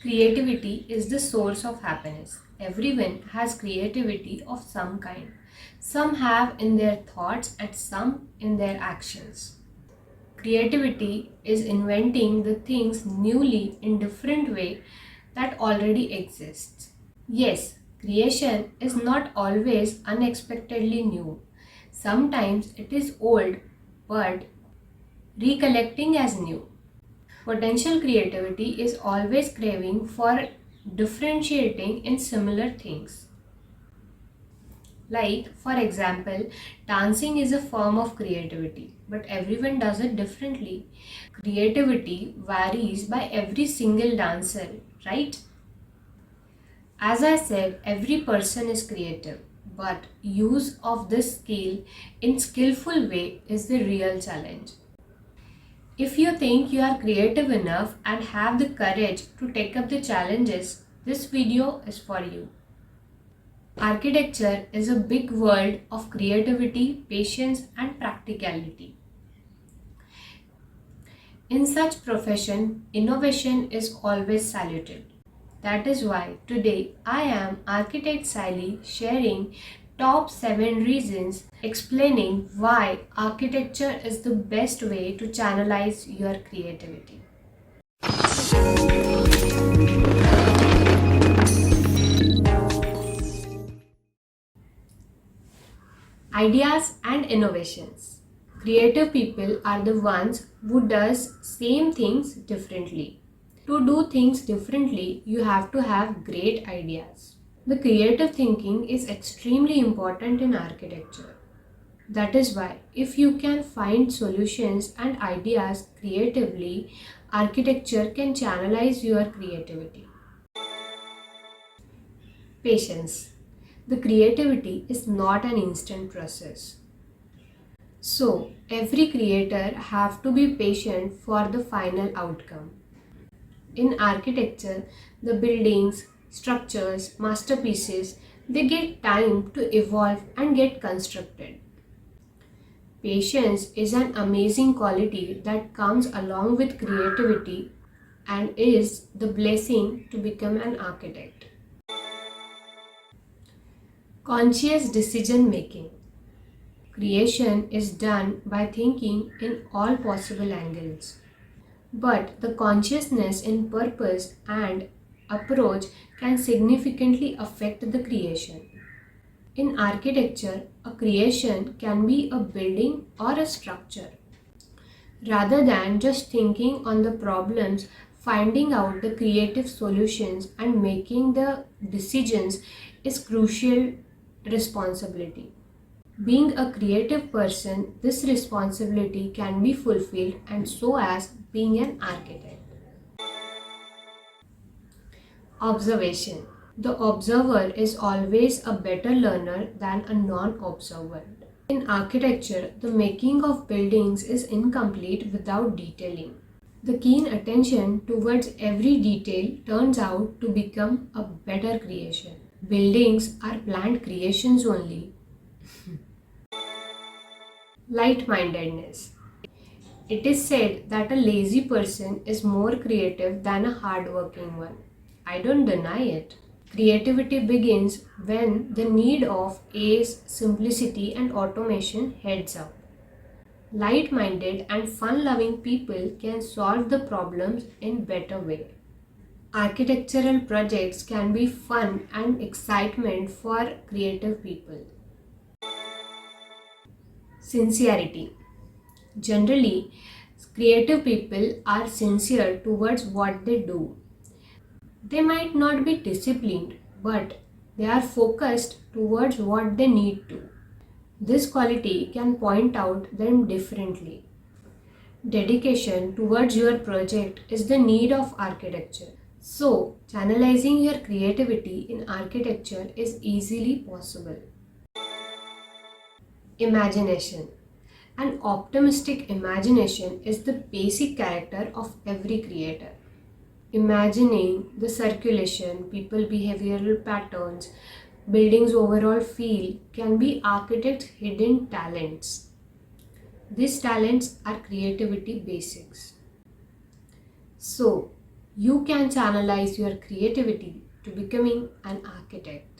Creativity is the source of happiness. Everyone has creativity of some kind. Some have in their thoughts and some in their actions. Creativity is inventing the things newly in different way that already exists. Yes, creation is not always unexpectedly new. Sometimes it is old but recollecting as new. Potential creativity is always craving for differentiating in similar things. Like, for example, dancing is a form of creativity, but everyone does it differently. Creativity varies by every single dancer, right? As I said, every person is creative, but use of this skill in skillful way is the real challenge. If you think you are creative enough and have the courage to take up the challenges, this video is for you. Architecture is a big world of creativity, patience, and practicality. In such profession, innovation is always saluted. That is why today I am Architect Sally sharing top 7 reasons explaining why architecture is the best way to channelize your creativity. Ideas and innovations. Creative people are the ones who does same things differently. To do things differently, you have to have great ideas. The creative thinking is extremely important in architecture. That is why if you can find solutions and ideas creatively, architecture can channelize your creativity. Patience. The creativity is not an instant process. So, every creator have to be patient for the final outcome. In architecture, the buildings, structures, masterpieces, they get time to evolve and get constructed. Patience is an amazing quality that comes along with creativity and is the blessing to become an architect. Conscious decision making. Creation is done by thinking in all possible angles. But the consciousness in purpose and approach can significantly affect the creation. In architecture, a creation can be a building or a structure. Rather than just thinking on the problems, finding out the creative solutions and making the decisions is crucial responsibility. Being a creative person, this responsibility can be fulfilled and so as being an architect. Observation. The observer is always a better learner than a non-observer. In architecture, the making of buildings is incomplete without detailing. The keen attention towards every detail turns out to become a better creation. Buildings are planned creations only. Light-mindedness. It is said that a lazy person is more creative than a hard-working one. I don't deny it. Creativity begins when the need of ease, simplicity, and automation heads up. Light-minded and fun-loving people can solve the problems in better way. Architectural projects can be fun and excitement for creative people. Sincerity. Generally, creative people are sincere towards what they do. They might not be disciplined, but they are focused towards what they need to. This quality can point out them differently. Dedication towards your project is the need of architecture. So, channelizing your creativity in architecture is easily possible. Imagination. An optimistic imagination is the basic character of every creator. Imagining the circulation, people behavioral patterns, buildings overall feel can be architects' hidden talents. These talents are creativity basics. So, You can channelize your creativity to becoming an architect.